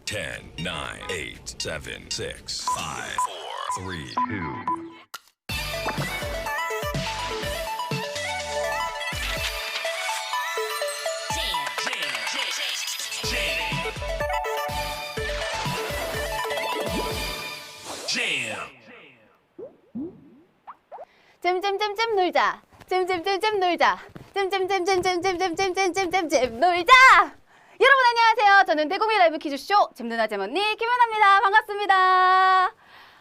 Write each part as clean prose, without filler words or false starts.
10, 9, 8, 7, 6, 5, 4, 3, 2. 잼잼잼잼 놀자. 잼잼잼잼 놀자. 잼잼잼잼잼잼잼잼잼잼잼잼 놀자. 여러분 안녕하세요. 저는 대국민 라이브 퀴즈쇼 잼누나 잼언니 김연아입니다. 반갑습니다.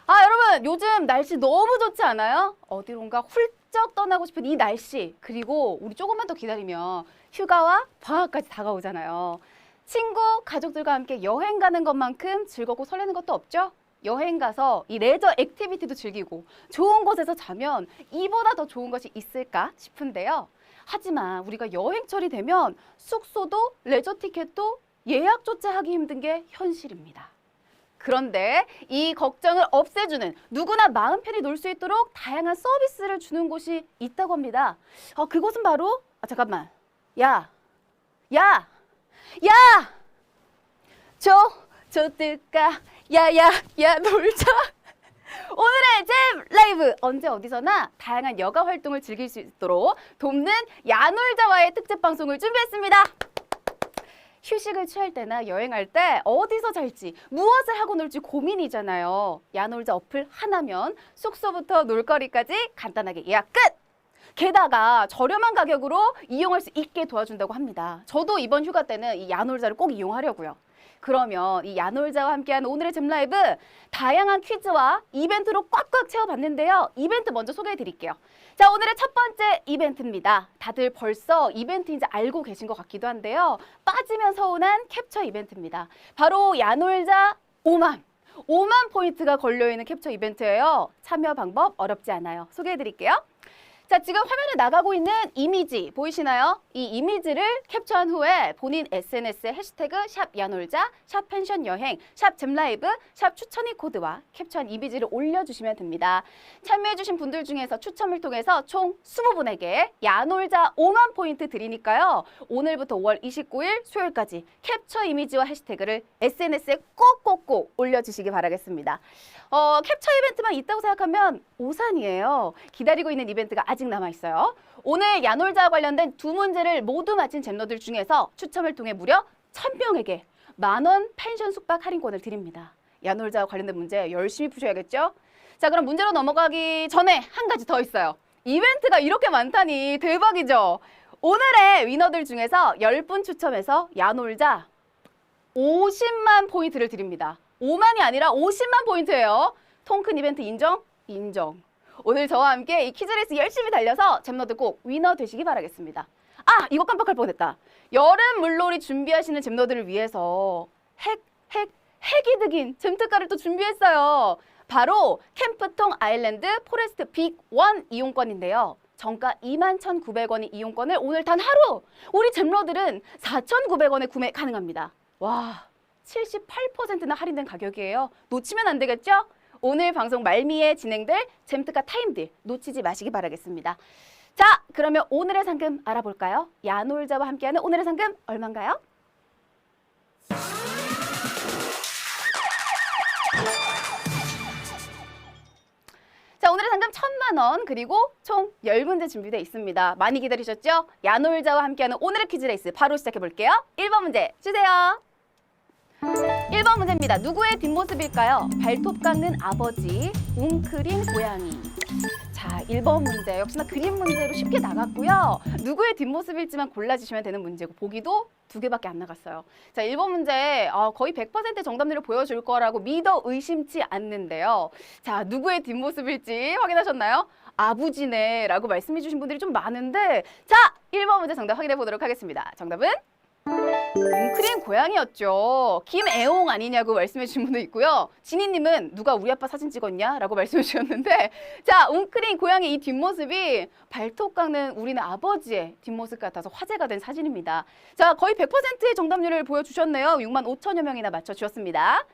여러분 요즘 날씨 너무 좋지 않아요? 어디론가 훌쩍 떠나고 싶은 이 날씨, 그리고 우리 조금만 더 기다리면 휴가와 방학까지 다가오잖아요. 친구, 가족들과 함께 여행 가는 것만큼 즐겁고 설레는 것도 없죠? 여행 가서 이 레저 액티비티도 즐기고 좋은 곳에서 자면 이보다 더 좋은 것이 있을까 싶은데요. 하지만 우리가 여행철이 되면 숙소도 레저 티켓도 예약조차 하기 힘든 게 현실입니다. 그런데 이 걱정을 없애주는, 누구나 마음 편히 놀 수 있도록 다양한 서비스를 주는 곳이 있다고 합니다. 그곳은 바로 잠깐만. 야! 조뜰까? 야 놀자. 오늘의 잼 라이브, 언제 어디서나 다양한 여가 활동을 즐길 수 있도록 돕는 야놀자와의 특집 방송을 준비했습니다. 휴식을 취할 때나 여행할 때 어디서 잘지, 무엇을 하고 놀지 고민이잖아요. 야놀자 어플 하나면 숙소부터 놀거리까지 간단하게 예약 끝! 게다가 저렴한 가격으로 이용할 수 있게 도와준다고 합니다. 저도 이번 휴가 때는 이 야놀자를 꼭 이용하려고요. 그러면 이 야놀자와 함께하는 오늘의 잼 라이브, 다양한 퀴즈와 이벤트로 꽉꽉 채워봤는데요. 이벤트 먼저 소개해드릴게요. 자, 오늘의 첫 번째 이벤트입니다. 다들 벌써 이벤트인지 알고 계신 것 같기도 한데요. 빠지면 서운한 캡처 이벤트입니다. 바로 야놀자 5만 포인트가 걸려있는 캡처 이벤트예요. 참여 방법 어렵지 않아요. 소개해드릴게요. 자, 지금 화면에 나가고 있는 이미지 보이시나요? 이 이미지를 캡처한 후에 본인 SNS에 해시태그 샵야놀자, 샵펜션여행, 샵잼라이브, 샵추천이 코드와 캡처한 이미지를 올려주시면 됩니다. 참여해주신 분들 중에서 추첨을 통해서 총 20분에게 야놀자 5만 포인트 드리니까요. 오늘부터 5월 29일 수요일까지 캡처 이미지와 해시태그를 SNS에 꼭꼭꼭 올려주시기 바라겠습니다. 캡처 이벤트만 있다고 생각하면 오산이에요. 기다리고 있는 이벤트가 아직 남아있어요. 오늘 야놀자와 관련된 두 문제를 모두 맞힌 잼너들 중에서 추첨을 통해 무려 1000명에게 만원 펜션 숙박 할인권을 드립니다. 야놀자와 관련된 문제 열심히 푸셔야겠죠? 자, 그럼 문제로 넘어가기 전에 한 가지 더 있어요. 이벤트가 이렇게 많다니 대박이죠? 오늘의 위너들 중에서 10분 추첨해서 야놀자 50만 포인트를 드립니다. 5만이 아니라 50만 포인트예요. 통 큰 이벤트 인정? 인정. 오늘 저와 함께 이 퀴즈레이스 열심히 달려서 잼너들 꼭 위너 되시기 바라겠습니다. 이거 깜빡할 뻔했다. 여름 물놀이 준비하시는 잼너들을 위해서 핵이득인 잼특가를 또 준비했어요. 바로 캠프통 아일랜드 포레스트 빅1 이용권인데요. 정가 21,900원의 이용권을 오늘 단 하루 우리 잼러들은 4,900원에 구매 가능합니다. 와, 78%나 할인된 가격이에요. 놓치면 안 되겠죠? 오늘 방송 말미에 진행될 잼특가 타임들 놓치지 마시기 바라겠습니다. 자, 그러면 오늘의 상금 알아볼까요? 야놀자와 함께하는 오늘의 상금 얼마인가요? 자, 오늘의 상금 1000만 원, 그리고 총 10문제 준비되어 있습니다. 많이 기다리셨죠? 야놀자와 함께하는 오늘의 퀴즈 레이스 바로 시작해 볼게요. 1번 문제 주세요. 1번 문제입니다. 누구의 뒷모습일까요? 발톱 깎는 아버지, 웅크린 고양이. 자, 1번 문제 역시나 그림 문제로 쉽게 나갔고요. 누구의 뒷모습일지만 골라주시면 되는 문제고 보기도 2개밖에 안 나갔어요. 자, 1번 문제 거의 100% 정답률을 보여줄 거라고 믿어 의심치 않는데요. 자, 누구의 뒷모습일지 확인하셨나요? 아부지네 라고 말씀해 주신 분들이 좀 많은데, 자, 1번 문제 정답 확인해 보도록 하겠습니다. 정답은 웅크린 고양이였죠. 김애옹 아니냐고 말씀해 주신 분도 있고요. 진희님은 누가 우리 아빠 사진 찍었냐? 라고 말씀해 주셨는데, 자, 웅크린 고양이 이 뒷모습이 발톱 깎는 우리네 아버지의 뒷모습 같아서 화제가 된 사진입니다. 자, 거의 100%의 정답률을 보여주셨네요. 6만 5천여 명이나 맞춰주셨습니다.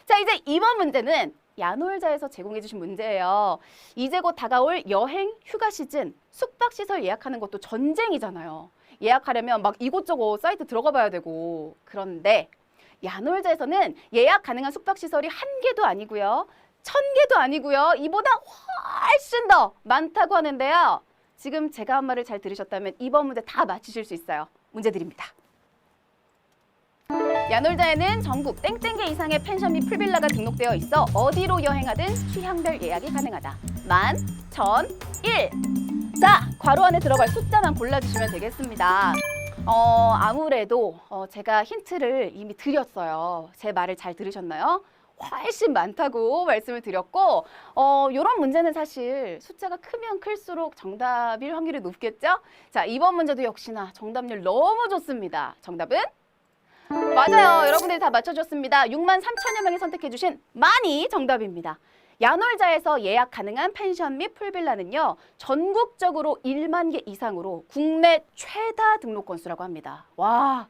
자, 이제 2번 문제는 야놀자에서 제공해 주신 문제예요. 이제 곧 다가올 여행 휴가 시즌, 숙박시설 예약하는 것도 전쟁이잖아요. 예약하려면 막 이곳저곳 사이트 들어가 봐야 되고, 그런데 야놀자에서는 예약 가능한 숙박시설이 1개도 아니고요. 1000개도 아니고요. 이보다 훨씬 더 많다고 하는데요. 지금 제가 한 말을 잘 들으셨다면 이번 문제 다 맞히실 수 있어요. 문제 드립니다. 야놀자에는 전국 땡땡 개 이상의 펜션 및 풀빌라가 등록되어 있어 어디로 여행하든 취향별 예약이 가능하다. 10,000, 1001. 자, 괄호 안에 들어갈 숫자만 골라주시면 되겠습니다. 아무래도 제가 힌트를 이미 드렸어요. 제 말을 잘 들으셨나요? 훨씬 많다고 말씀을 드렸고 이런 문제는 사실 숫자가 크면 클수록 정답일 확률이 높겠죠? 자, 이번 문제도 역시나 정답률 너무 좋습니다. 정답은? 맞아요. 여러분들이 다 맞춰줬습니다. 63,000여 명이 선택해주신 많이 정답입니다. 야놀자에서 예약 가능한 펜션 및 풀빌라는요. 전국적으로 1만 개 이상으로 국내 최다 등록 건수라고 합니다. 와,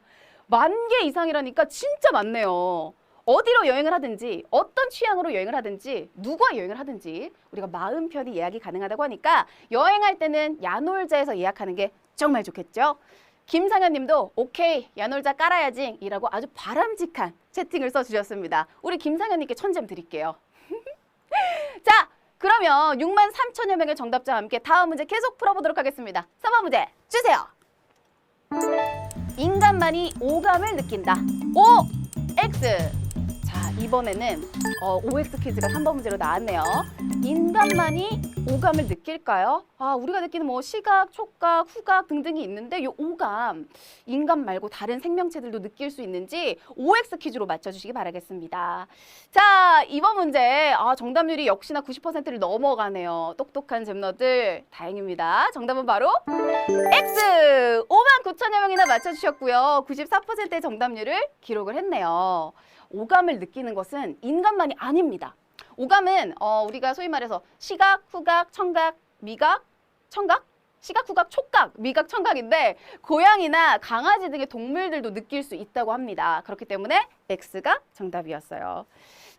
10,000개 이상이라니까 진짜 많네요. 어디로 여행을 하든지 어떤 취향으로 여행을 하든지 누구와 여행을 하든지 우리가 마음 편히 예약이 가능하다고 하니까 여행할 때는 야놀자에서 예약하는 게 정말 좋겠죠. 김상현 님도 오케이 야놀자 깔아야지 이라고 아주 바람직한 채팅을 써주셨습니다. 우리 김상현 님께 천점 드릴게요. 자, 그러면 63,000여 명의 정답자와 함께 다음 문제 계속 풀어보도록 하겠습니다. 3번 문제 주세요. 인간만이 오감을 느낀다. O, X. 자, 이번에는 OX 퀴즈가 3번 문제로 나왔네요. 인간만이 오감을 느낄까요? 우리가 느끼는 뭐 시각, 촉각, 후각 등등이 있는데 이 오감, 인간 말고 다른 생명체들도 느낄 수 있는지 OX 퀴즈로 맞춰주시기 바라겠습니다. 자, 이번 문제 정답률이 역시나 90%를 넘어가네요. 똑똑한 잼너들 다행입니다. 정답은 바로 X! 59,000여 명이나 맞춰주셨고요. 94%의 정답률을 기록을 했네요. 오감을 느끼는 것은 인간만이 아닙니다. 오감은 우리가 소위 말해서 시각, 후각, 청각, 미각, 청각? 시각, 후각, 촉각, 미각, 청각인데 고양이나 강아지 등의 동물들도 느낄 수 있다고 합니다. 그렇기 때문에 X가 정답이었어요.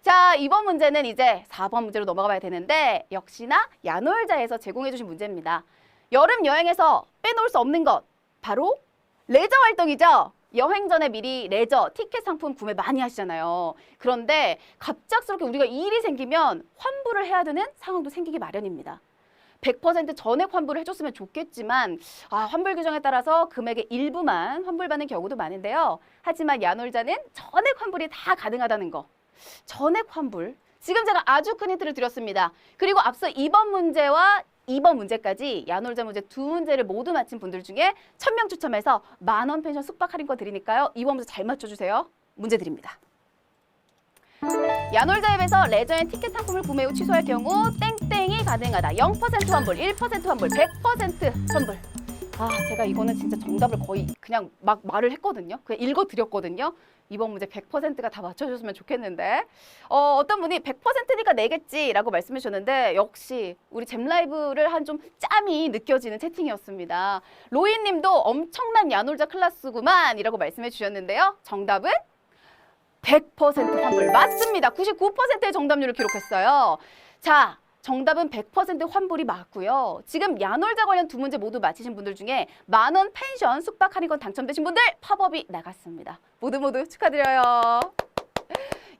자, 이번 문제는 이제 4번 문제로 넘어가 봐야 되는데 역시나 야놀자에서 제공해 주신 문제입니다. 여름 여행에서 빼놓을 수 없는 것, 바로 레저 활동이죠. 여행 전에 미리 레저, 티켓 상품 구매 많이 하시잖아요. 그런데 갑작스럽게 우리가 일이 생기면 환불을 해야 되는 상황도 생기기 마련입니다. 100% 전액 환불을 해줬으면 좋겠지만 환불 규정에 따라서 금액의 일부만 환불받는 경우도 많은데요. 하지만 야놀자는 전액 환불이 다 가능하다는 거. 전액 환불. 지금 제가 아주 큰 힌트를 드렸습니다. 그리고 앞서 2번 문제와 2번 문제까지 야놀자 문제 2문제를 모두 맞힌 분들 중에 1000명 추첨해서 만원 펜션 숙박 할인권 드리니까요. 이번 문제 잘 맞춰주세요. 문제 드립니다. 야놀자 앱에서 레저앤 티켓 상품을 구매 후 취소할 경우 땡땡이 가능하다. 0% 환불, 1% 환불, 100% 환불. 제가 이거는 진짜 정답을 거의 그냥 막 말을 했거든요. 그냥 읽어드렸거든요. 이번 문제 100%가 다 맞춰줬으면 좋겠는데 어떤 분이 100%니까 내겠지라고 말씀해 주셨는데 역시 우리 잼라이브를 한 좀 짬이 느껴지는 채팅이었습니다. 로인 님도 엄청난 야놀자 클래스구만 이라고 말씀해 주셨는데요. 정답은 100% 환불 맞습니다. 99%의 정답률을 기록했어요. 자, 정답은 100% 환불이 맞고요. 지금 야놀자 관련 2문제 모두 맞히신 분들 중에 만원 펜션 숙박 할인권 당첨되신 분들 팝업이 나갔습니다. 모두 축하드려요.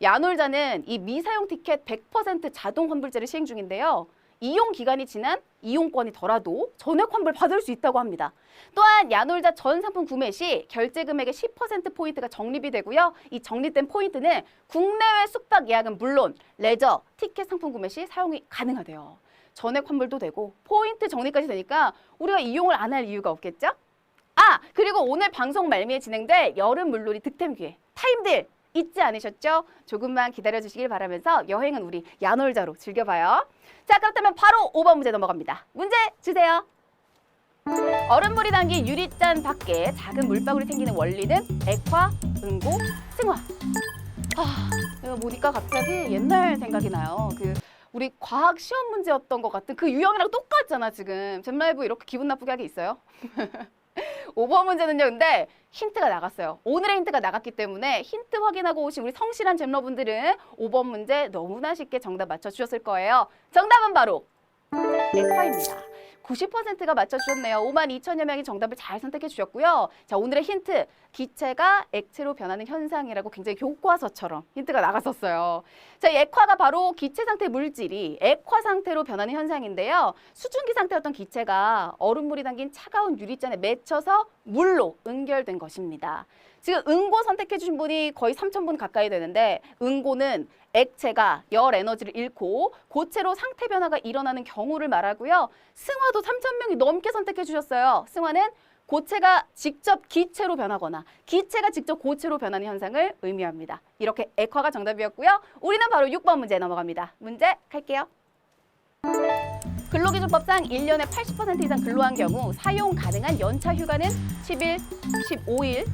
야놀자는 이 미사용 티켓 100% 자동 환불제를 시행 중인데요. 이용 기간이 지난 이용권이더라도 전액 환불 받을 수 있다고 합니다. 또한 야놀자 전 상품 구매 시 결제 금액의 10% 포인트가 적립이 되고요. 이 적립된 포인트는 국내외 숙박 예약은 물론 레저, 티켓 상품 구매 시 사용이 가능하대요. 전액 환불도 되고 포인트 적립까지 되니까 우리가 이용을 안 할 이유가 없겠죠? 그리고 오늘 방송 말미에 진행될 여름 물놀이 득템 기회 타임딜 잊지 않으셨죠? 조금만 기다려주시길 바라면서 여행은 우리 야놀자로 즐겨봐요. 자, 그렇다면 바로 5번 문제 넘어갑니다. 문제 주세요. 얼음물이 담긴 유리잔 밖에 작은 물방울이 생기는 원리는 액화, 응고, 승화. 이거 보니까 갑자기 옛날 생각이 나요. 우리 과학 시험 문제였던 것 같은 그 유형이랑 똑같잖아 지금. 잼라이브 이렇게 기분 나쁘게 하게 있어요? 5번 문제는요. 근데 힌트가 나갔어요. 오늘의 힌트가 나갔기 때문에 힌트 확인하고 오신 우리 성실한 잼러분들은 5번 문제 너무나 쉽게 정답 맞춰주셨을 거예요. 정답은 바로 액화입니다. 90%가 맞춰주셨네요. 52,000여 명이 정답을 잘 선택해 주셨고요. 자, 오늘의 힌트. 기체가 액체로 변하는 현상이라고 굉장히 교과서처럼 힌트가 나갔었어요. 자, 이 액화가 바로 기체 상태 물질이 액화 상태로 변하는 현상인데요. 수증기 상태였던 기체가 얼음물이 담긴 차가운 유리잔에 맺혀서 물로 응결된 것입니다. 지금 응고 선택해 주신 분이 거의 3,000분 가까이 되는데 응고는 액체가 열 에너지를 잃고 고체로 상태 변화가 일어나는 경우를 말하고요. 승화도 3,000명이 넘게 선택해 주셨어요. 승화는 고체가 직접 기체로 변하거나 기체가 직접 고체로 변하는 현상을 의미합니다. 이렇게 액화가 정답이었고요. 우리는 바로 6번 문제 넘어갑니다. 문제 갈게요. 근로기준법상 1년에 80% 이상 근로한 경우 사용 가능한 연차 휴가는 10일, 15일,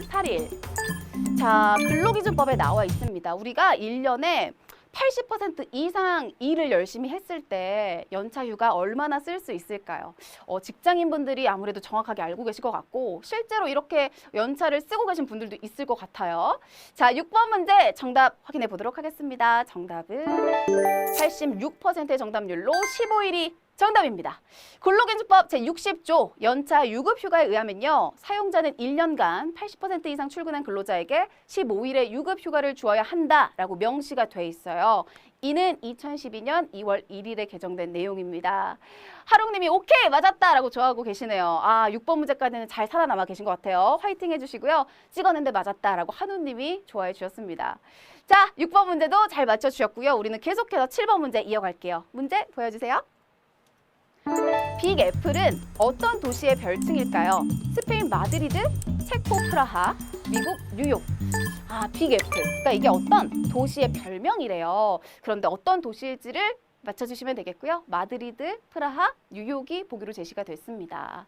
18일. 자, 근로기준법에 나와 있습니다. 우리가 1년에 80% 이상 일을 열심히 했을 때 연차 휴가 얼마나 쓸 수 있을까요? 직장인분들이 아무래도 정확하게 알고 계실 것 같고 실제로 이렇게 연차를 쓰고 계신 분들도 있을 것 같아요. 자, 6번 문제 정답 확인해 보도록 하겠습니다. 정답은 86%의 정답률로 15일이 정답입니다. 근로기준법 제60조 연차 유급 휴가에 의하면요. 사용자는 1년간 80% 이상 출근한 근로자에게 15일의 유급 휴가를 주어야 한다라고 명시가 돼 있어요. 이는 2012년 2월 1일에 개정된 내용입니다. 하롱님이 오케이 맞았다라고 좋아하고 계시네요. 아, 6번 문제까지는 잘 살아남아 계신 것 같아요. 화이팅 해주시고요. 찍었는데 맞았다라고 한우님이 좋아해 주셨습니다. 자, 6번 문제도 잘 맞춰주셨고요. 우리는 계속해서 7번 문제 이어갈게요. 문제 보여주세요. 빅 애플은 어떤 도시의 별칭일까요? 스페인 마드리드, 체코 프라하, 미국 뉴욕. 아, 빅 애플. 그러니까 이게 어떤 도시의 별명이래요. 그런데 어떤 도시일지를 맞춰주시면 되겠고요. 마드리드, 프라하, 뉴욕이 보기로 제시가 됐습니다.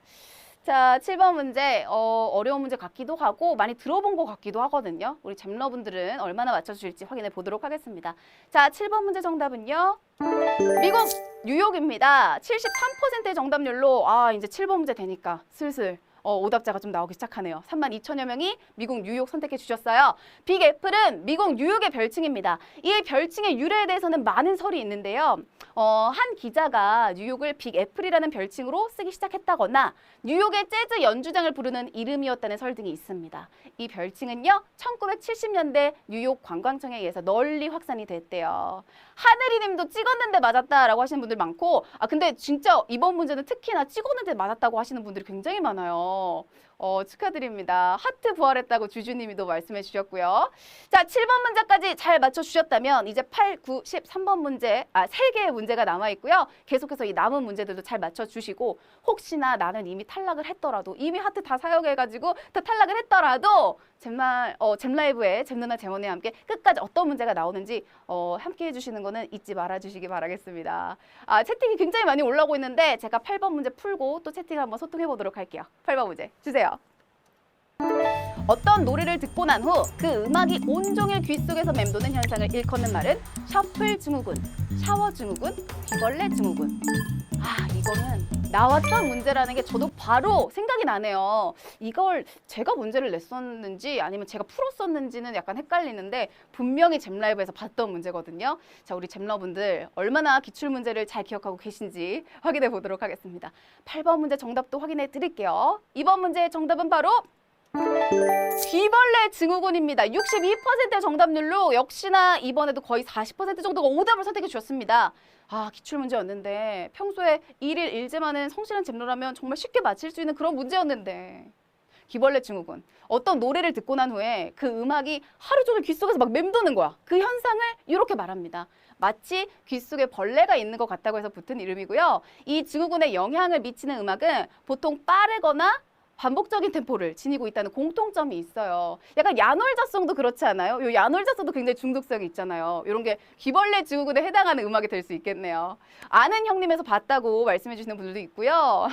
자, 7번 문제 어려운 문제 같기도 하고 많이 들어본 것 같기도 하거든요. 우리 잼러분들은 얼마나 맞춰주실지 확인해 보도록 하겠습니다. 자, 7번 문제 정답은요. 미국 뉴욕입니다. 73%의 정답률로 이제 7번 문제 되니까 슬슬 오답자가 좀 나오기 시작하네요. 32,000여 명이 미국 뉴욕 선택해 주셨어요. 빅 애플은 미국 뉴욕의 별칭입니다. 이 별칭의 유래에 대해서는 많은 설이 있는데요. 한 기자가 뉴욕을 빅 애플이라는 별칭으로 쓰기 시작했다거나 뉴욕의 재즈 연주장을 부르는 이름이었다는 설 등이 있습니다. 이 별칭은요. 1970년대 뉴욕 관광청에 의해서 널리 확산이 됐대요. 하늘이 님도 찍었는데 맞았다라고 하시는 분들 많고 근데 진짜 이번 문제는 특히나 찍었는데 맞았다고 하시는 분들이 굉장히 많아요. 축하드립니다. 하트 부활했다고 주주님이도 말씀해 주셨고요. 자, 7번 문제까지 잘 맞춰주셨다면 이제 8, 9, 10, 3번 문제, 3개의 문제가 남아있고요. 계속해서 이 남은 문제들도 잘 맞춰주시고 혹시나 나는 이미 탈락을 했더라도 이미 하트 다 사용해가지고 다 탈락을 했더라도 잼라이브의 잼누나 잼언니와 함께 끝까지 어떤 문제가 나오는지 함께 해주시는 거는 잊지 말아주시기 바라겠습니다. 채팅이 굉장히 많이 올라오고 있는데 제가 8번 문제 풀고 또 채팅을 한번 소통해 보도록 할게요. 8번 문제 주세요. 어떤 노래를 듣고 난 후 그 음악이 온종일 귀 속에서 맴도는 현상을 일컫는 말은 셔플 증후군, 샤워 증후군, 귀벌레 증후군. 이거는 나왔던 문제라는 게 저도 바로 생각이 나네요. 이걸 제가 문제를 냈었는지 아니면 제가 풀었었는지는 약간 헷갈리는데 분명히 잼라이브에서 봤던 문제거든요. 자, 우리 잼러분들 얼마나 기출문제를 잘 기억하고 계신지 확인해 보도록 하겠습니다. 8번 문제 정답도 확인해 드릴게요. 2번 문제의 정답은 바로 귀벌레 증후군입니다. 62%의 정답률로 역시나 이번에도 거의 40% 정도가 오답을 선택해 주셨습니다. 기출문제였는데 평소에 일일 일제만은 성실한 잼러라면 정말 쉽게 맞힐 수 있는 그런 문제였는데 귀벌레 증후군. 어떤 노래를 듣고 난 후에 그 음악이 하루 종일 귀 속에서 막 맴도는 거야. 그 현상을 이렇게 말합니다. 마치 귀 속에 벌레가 있는 것 같다고 해서 붙은 이름이고요. 이 증후군에 영향을 미치는 음악은 보통 빠르거나 반복적인 템포를 지니고 있다는 공통점이 있어요. 약간 야놀자송도 그렇지 않아요? 요 야놀자송도 굉장히 중독성이 있잖아요. 이런 게 귀벌레 증후군에 해당하는 음악이 될 수 있겠네요. 아는 형님에서 봤다고 말씀해 주시는 분들도 있고요.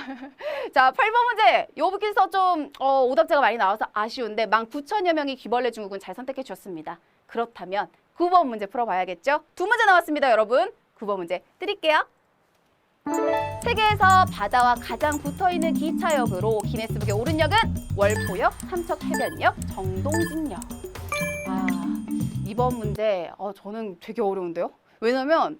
자, 8번 문제. 여기서 좀 오답자가 많이 나와서 아쉬운데 19,000여 명이 귀벌레 증후군 잘 선택해 주셨습니다. 그렇다면 9번 문제 풀어봐야겠죠? 두 문제 나왔습니다, 여러분. 9번 문제 드릴게요. 세계에서 바다와 가장 붙어있는 기차역으로 기네스북에 오른 역은 월포역, 삼척해변역, 정동진역. 이번 문제 저는 되게 어려운데요. 왜냐면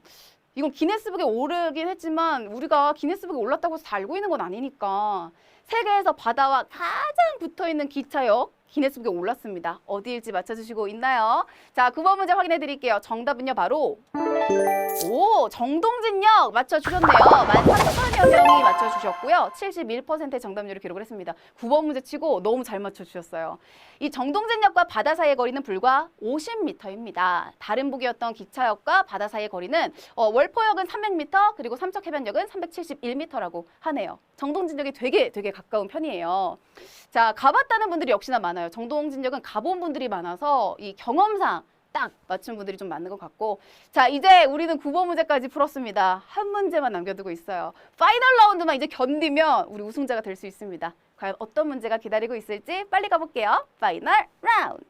이건 기네스북에 오르긴 했지만 우리가 기네스북에 올랐다고 해서 다 알고 있는 건 아니니까. 세계에서 바다와 가장 붙어있는 기차역 기네스북에 올랐습니다. 어디일지 맞춰주시고 있나요? 자, 9번 문제 확인해 드릴게요. 정답은요, 바로 정동진역 맞춰주셨네요. 13,000여 명이 맞춰주셨고요. 71%의 정답률을 기록을 했습니다. 9번 문제 치고 너무 잘 맞춰주셨어요. 이 정동진역과 바다 사이의 거리는 불과 50m입니다. 다른 보기였던 기차역과 바다 사이의 거리는 월포역은 300m, 그리고 삼척해변역은 371m라고 하네요. 정동진역이 되게 가까운 편이에요. 자, 가봤다는 분들이 역시나 많아요. 정동진역은 가본 분들이 많아서 이 경험상 딱 맞춘 분들이 좀 많은 것 같고, 자, 이제 우리는 9번 문제까지 풀었습니다. 한 문제만 남겨두고 있어요. 파이널 라운드만 이제 견디면 우리 우승자가 될 수 있습니다. 과연 어떤 문제가 기다리고 있을지 빨리 가볼게요. 파이널 라운드.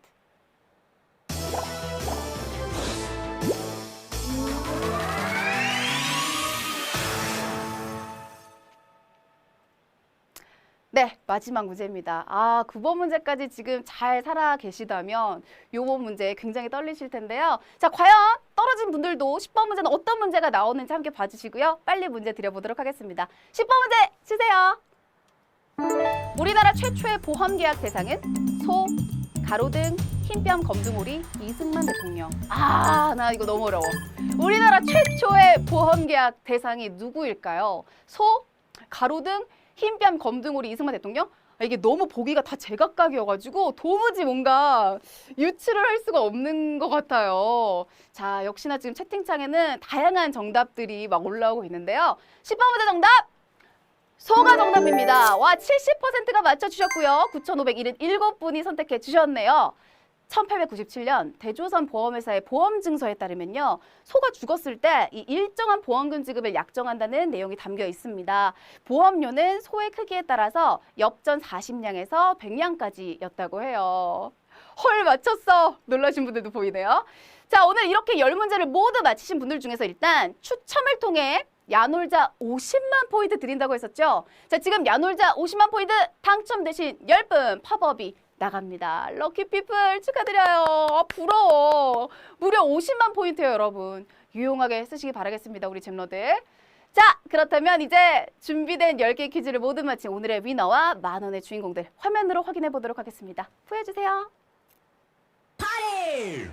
네, 마지막 문제입니다. 9번 문제까지 지금 잘 살아 계시다면 요번 문제 굉장히 떨리실 텐데요. 자, 과연 떨어진 분들도 10번 문제는 어떤 문제가 나오는지 함께 봐주시고요. 빨리 문제 드려보도록 하겠습니다. 10번 문제 주세요. 우리나라 최초의 보험계약 대상은 소, 가로등, 흰뺨 검둥오리, 이승만 대통령. 나 이거 너무 어려워. 우리나라 최초의 보험계약 대상이 누구일까요? 소, 가로등, 흰뺨 검둥오리, 이승만 대통령? 이게 너무 보기가 다 제각각이어가지고 도무지 뭔가 유추를 할 수가 없는 것 같아요. 자, 역시나 지금 채팅창에는 다양한 정답들이 막 올라오고 있는데요. 10번 문제 정답! 소가 정답입니다. 와, 70%가 맞춰주셨고요. 9,577분이 선택해 주셨네요. 1897년 대조선 보험회사의 보험증서에 따르면요, 소가 죽었을 때 이 일정한 보험금 지급을 약정한다는 내용이 담겨 있습니다. 보험료는 소의 크기에 따라서 엽전 40냥에서 100냥까지였다고 해요. 헐, 맞췄어! 놀라신 분들도 보이네요. 자, 오늘 이렇게 10문제를 모두 맞히신 분들 중에서 일단 추첨을 통해 야놀자 50만 포인트 드린다고 했었죠? 자, 지금 야놀자 50만 포인트 당첨되신 10분 팝업이 나갑니다. 럭키피플 축하드려요. 부러워. 무려 50만 포인트예요, 여러분. 유용하게 쓰시기 바라겠습니다, 우리 잼러들. 자, 그렇다면 이제 준비된 10개 퀴즈를 모두 마친 오늘의 위너와 만원의 주인공들 화면으로 확인해 보도록 하겠습니다. 보여주세요. 파리!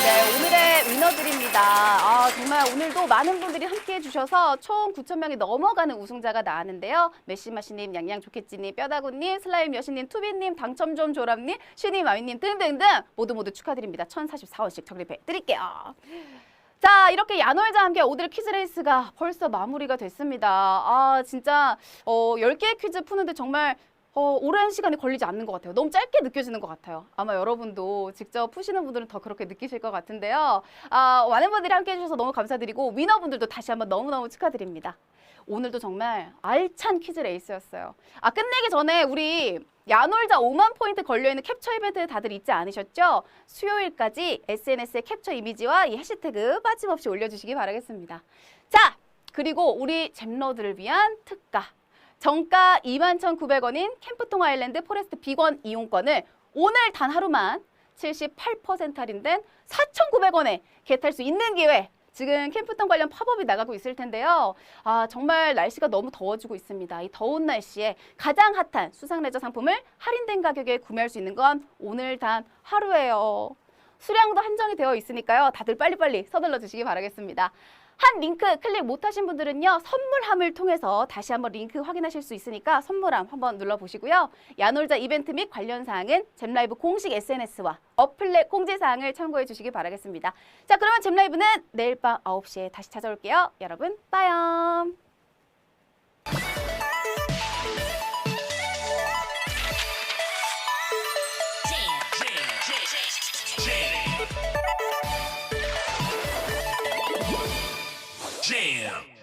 네, 오늘의 위너들입니다. 정말 오늘도 많은 분들이 함께해 주셔서 총 9,000명이 넘어가는 우승자가 나왔는데요. 메시마시님, 양양좋겠지님, 뼈다구님, 슬라임 여신님, 투비님, 당첨 좀 조람님, 쉬님, 아미님 등등등 모두 축하드립니다. 1,044원씩 적립해 드릴게요. 자, 이렇게 야놀자와 함께 오늘 퀴즈 레이스가 벌써 마무리가 됐습니다. 진짜 10개의 퀴즈 푸는데 정말 오랜 시간이 걸리지 않는 것 같아요. 너무 짧게 느껴지는 것 같아요. 아마 여러분도 직접 푸시는 분들은 더 그렇게 느끼실 것 같은데요. 많은 분들이 함께 해주셔서 너무 감사드리고 위너분들도 다시 한번 너무너무 축하드립니다. 오늘도 정말 알찬 퀴즈 레이스였어요. 끝내기 전에 우리 야놀자 5만 포인트 걸려있는 캡처 이벤트 다들 잊지 않으셨죠? 수요일까지 SNS에 캡처 이미지와 이 해시태그 빠짐없이 올려주시기 바라겠습니다. 자, 그리고 우리 잼러들을 위한 특가. 정가 21,900원인 캠프통 아일랜드 포레스트 비건 이용권을 오늘 단 하루만 78% 할인된 4,900원에 겟할 수 있는 기회. 지금 캠프통 관련 팝업이 나가고 있을 텐데요. 정말 날씨가 너무 더워지고 있습니다. 이 더운 날씨에 가장 핫한 수상 레저 상품을 할인된 가격에 구매할 수 있는 건 오늘 단 하루예요. 수량도 한정이 되어 있으니까요. 다들 빨리빨리 서둘러 주시기 바라겠습니다. 한 링크 클릭 못하신 분들은요, 선물함을 통해서 다시 한번 링크 확인하실 수 있으니까 선물함 한번 눌러보시고요. 야놀자 이벤트 및 관련 사항은 잼라이브 공식 SNS와 어플렛 공지사항을 참고해 주시기 바라겠습니다. 자, 그러면 잼라이브는 내일 밤 9시에 다시 찾아올게요. 여러분, 빠염! Jam.